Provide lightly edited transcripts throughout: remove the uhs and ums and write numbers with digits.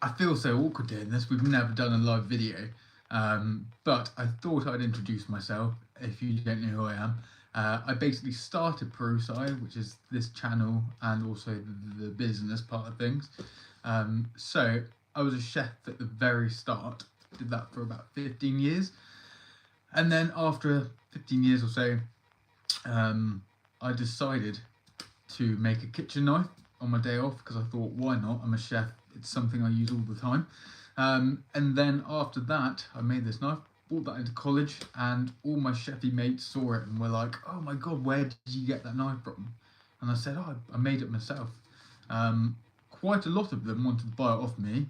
I feel so awkward doing this. We've never done a live video, but I thought I'd introduce myself if you don't know who I am. I basically started Pareusi, which is this channel and also the business part of things. So I was a chef at the very start, did that for about 15 years. And then after 15 years or so, I decided to make a kitchen knife on my day off because I thought, why not? I'm a chef, it's something I use all the time. And then after that, I made this knife, brought that into college, and all my chefy mates saw it and were like, oh my god, where did you get that knife from? And I said, oh, I made it myself. Quite a lot of them wanted to buy it off me,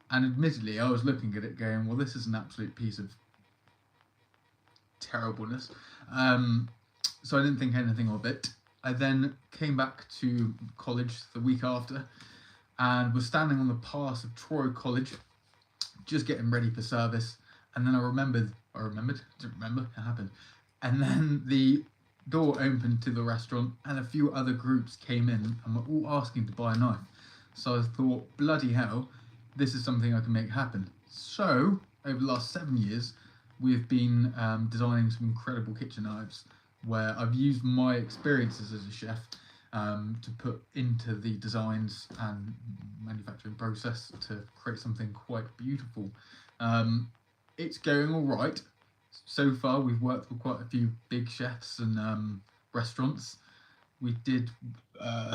and admittedly, I was looking at it going, well, this is an absolute piece of terribleness. So I didn't think anything of it. I then came back to college the week after and was standing on the pass of Troy College, just getting ready for service. And then I remembered, didn't remember, it happened. And then the door opened to the restaurant and a few other groups came in and were all asking to buy a knife. So I thought, bloody hell, this is something I can make happen. So over the last 7 years, we've been designing some incredible kitchen knives where I've used my experiences as a chef to put into the designs and manufacturing process to create something quite beautiful. It's going all right. So far, we've worked with quite a few big chefs and restaurants. We did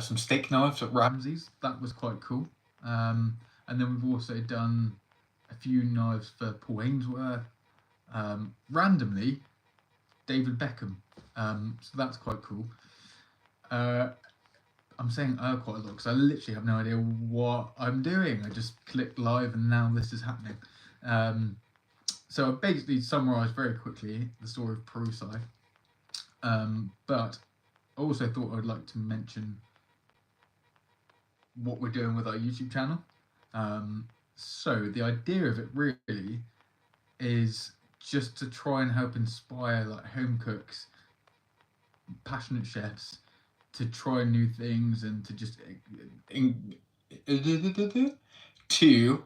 some steak knives at Ramsay's. That was quite cool. And then we've also done a few knives for Paul Ainsworth. Randomly, David Beckham. So that's quite cool. I'm saying quite a lot because I literally have no idea what I'm doing. I just clicked live and now this is happening. So I basically summarised very quickly the story of Pareusi. But I also thought I'd like to mention what we're doing with our YouTube channel. So the idea of it really is just to try and help inspire like home cooks, passionate chefs to try new things and to just to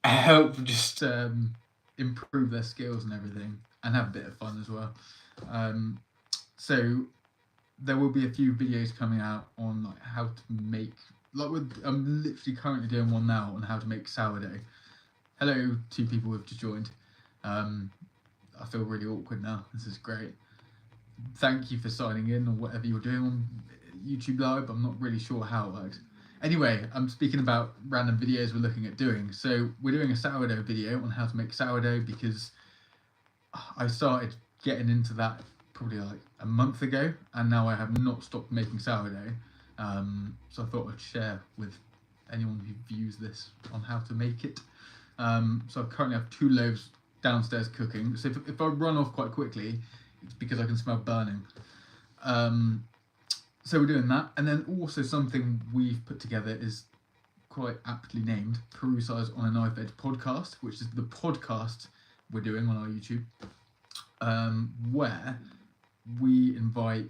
help just improve their skills and everything and have a bit of fun as well. So there will be a few videos coming out on like how to make I'm literally currently doing one now on how to make sourdough. Hello, 2 people who have just joined. I feel really awkward now. This is great. Thank you for signing in or whatever you're doing on YouTube Live. I'm not really sure how it works. Anyway, I'm speaking about random videos we're looking at doing. So we're doing a sourdough video on how to make sourdough because I started getting into that probably like a month ago and now I have not stopped making sourdough. So I thought I'd share with anyone who views this on how to make it. So I currently have 2 loaves downstairs cooking. So if I run off quite quickly, it's because I can smell burning. So we're doing that. And then also something we've put together is quite aptly named Pareusi's on a Knife Edge podcast, which is the podcast we're doing on our YouTube, where we invite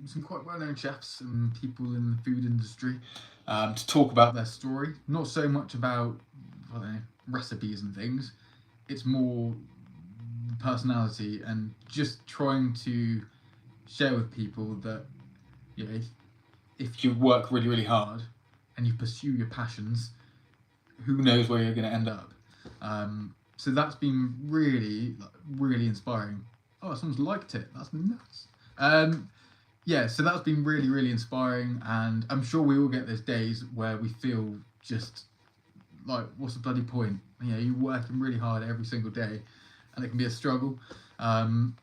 some quite well-known chefs and people in the food industry to talk about their story. Not so much about recipes and things. It's more personality and just trying to share with people that if you work really, really hard and you pursue your passions, who knows where you're going to end up. So that's been really, really inspiring. Oh, someone's liked it. That's nuts. Yeah, so that's been really, really inspiring, and I'm sure we all get those days where we feel just like, what's the bloody point? You're working really hard every single day, and it can be a struggle. And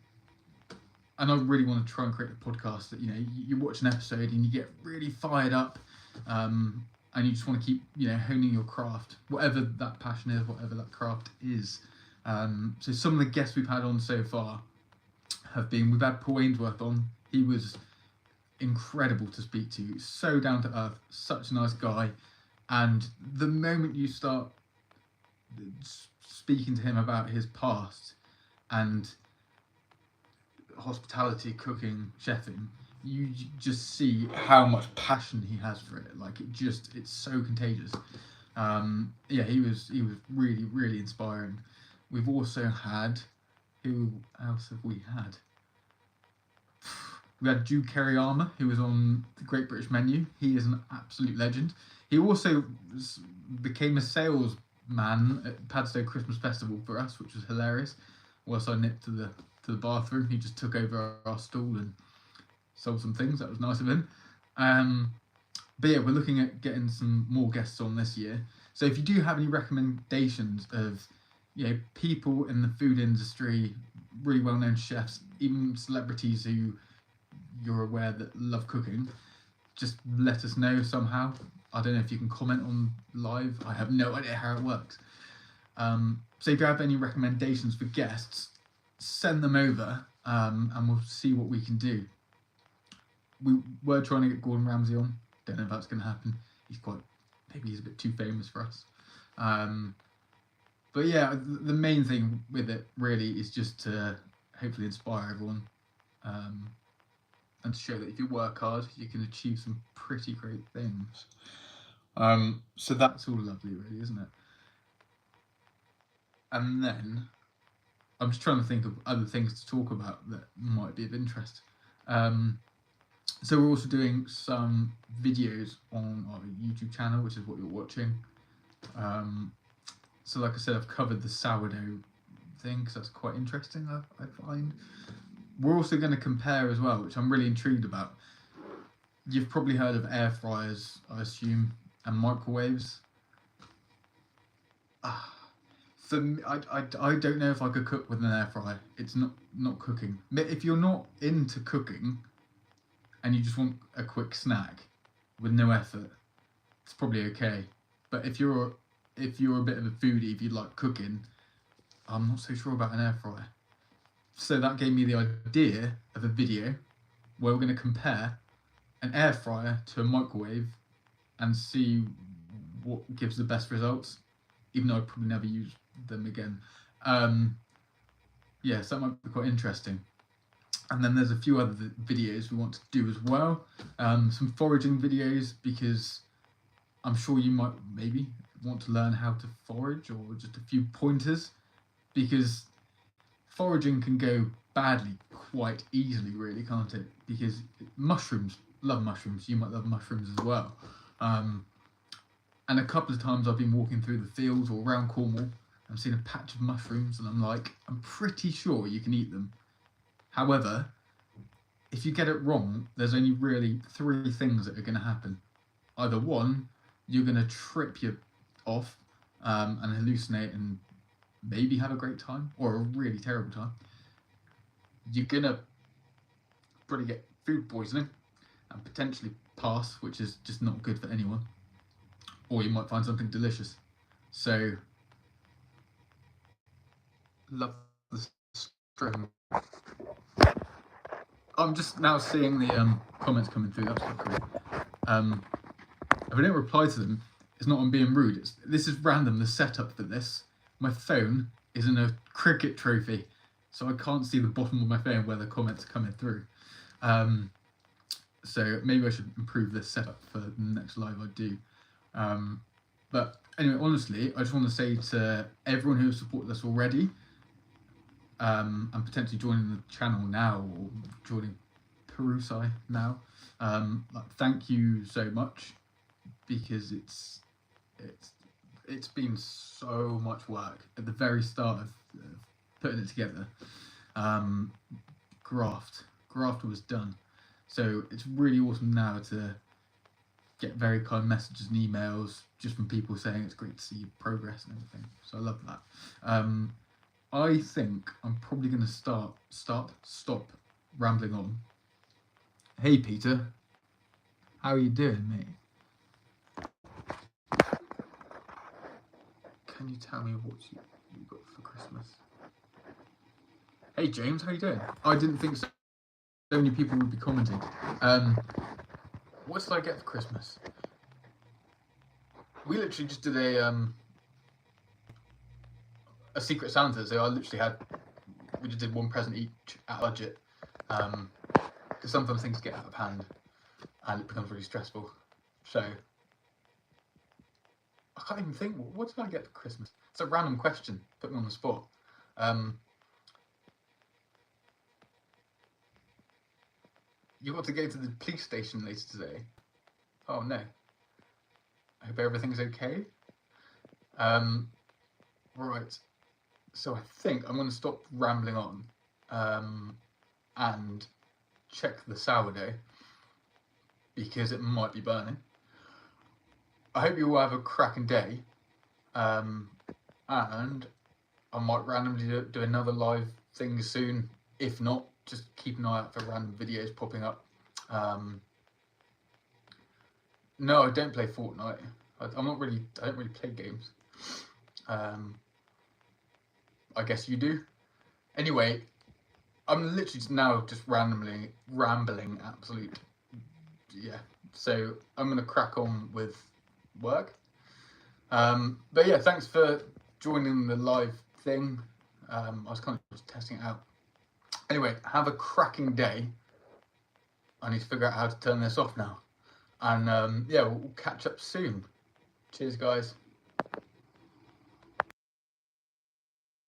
I really want to try and create a podcast that you watch an episode and you get really fired up, and you just want to keep honing your craft, whatever that passion is, whatever that craft is. So some of the guests we've had on so far we've had Paul Ainsworth on. He was incredible to speak to, so down to earth, such a nice guy. And the moment you start speaking to him about his past and hospitality, cooking, chefing, you just see how much passion he has for it. Like it's so contagious. Yeah, he was really really inspiring. We've also had, who else have we had? We had Drew Kerryama, who was on the Great British Menu. He is an absolute legend. He also became a salesman at Padstow Christmas Festival for us, which was hilarious. Whilst I nipped to the bathroom, he just took over our stall and sold some things. That was nice of him. But yeah, we're looking at getting some more guests on this year. So if you do have any recommendations of, people in the food industry, really well-known chefs, even celebrities who you're aware that love cooking, just let us know somehow. I don't know if you can comment on live. I have no idea how it works. So if you have any recommendations for guests, send them over, and we'll see what we can do. We were trying to get Gordon Ramsay on. Don't know if that's going to happen. Maybe he's a bit too famous for us. But yeah, the main thing with it really is just to hopefully inspire everyone, and to show that if you work hard, you can achieve some pretty great things. So that's all lovely, really, isn't it? And then I'm just trying to think of other things to talk about that might be of interest. So we're also doing some videos on our YouTube channel, which is what you're watching. So like I said, I've covered the sourdough thing because that's quite interesting, I find. We're also going to compare as well, which I'm really intrigued about. You've probably heard of air fryers, I assume, and microwaves. For me, I don't know if I could cook with an air fryer. It's not cooking. If you're not into cooking and you just want a quick snack with no effort, it's probably okay. But if you're a bit of a foodie, if you like cooking, I'm not so sure about an air fryer. So that gave me the idea of a video where we're going to compare an air fryer to a microwave and see what gives the best results, even though I'd probably never use them again. Yeah, so that might be quite interesting. And then there's a few other videos we want to do as well. Some foraging videos, because I'm sure you might maybe want to learn how to forage, or just a few pointers, because foraging can go badly quite easily, really, can't it? Because mushrooms, love mushrooms. You might love mushrooms as well. And a couple of times I've been walking through the fields or around Cornwall, I've seen a patch of mushrooms, and I'm like, I'm pretty sure you can eat them. However, if you get it wrong, there's only really 3 things that are going to happen. Either one, you're going to trip you off, and hallucinate and maybe have a great time, or a really terrible time. You're going to probably get food poisoning and potentially pass, which is just not good for anyone. Or you might find something delicious. So, love the string. I'm just now seeing the comments coming through. That's quite cool. If I don't reply to them, it's not on being rude. This is random. The setup for this. My phone is in a cricket trophy, so I can't see the bottom of my phone where the comments are coming through. So maybe I should improve this setup for the next live I do. But anyway, honestly, I just want to say to everyone who has supported us already, and potentially joining the channel now, or joining Pareusi now, thank you so much, because it's been so much work at the very start of putting it together. Graft was done, so it's really awesome now to get very kind messages and emails just from people saying it's great to see progress and everything. So I love that. I think I'm probably going to stop rambling on. Hey Peter, how are you doing, mate? Can you tell me what you got for Christmas? Hey James, how you doing? I didn't think so many people would be commenting. What did I get for Christmas? We literally just did a Secret Santa, so we just did one present each at budget. because sometimes things get out of hand and it becomes really stressful. So I can't even think. What did I get for Christmas? It's a random question. Put me on the spot. You got to go to the police station later today. Oh no. I hope everything's okay. Right. So I think I'm going to stop rambling on and check the sourdough because it might be burning. I hope you all have a cracking day, and I might randomly do another live thing soon. If not, just keep an eye out for random videos popping up. No, I don't play Fortnite. I don't really play games. I guess you do. Anyway, I'm literally now just randomly rambling absolute. Yeah. So I'm gonna crack on with work. But yeah, thanks for joining the live thing. I was kind of just testing it out. Anyway, have a cracking day. I need to figure out how to turn this off now. And yeah, we'll catch up soon. Cheers, guys.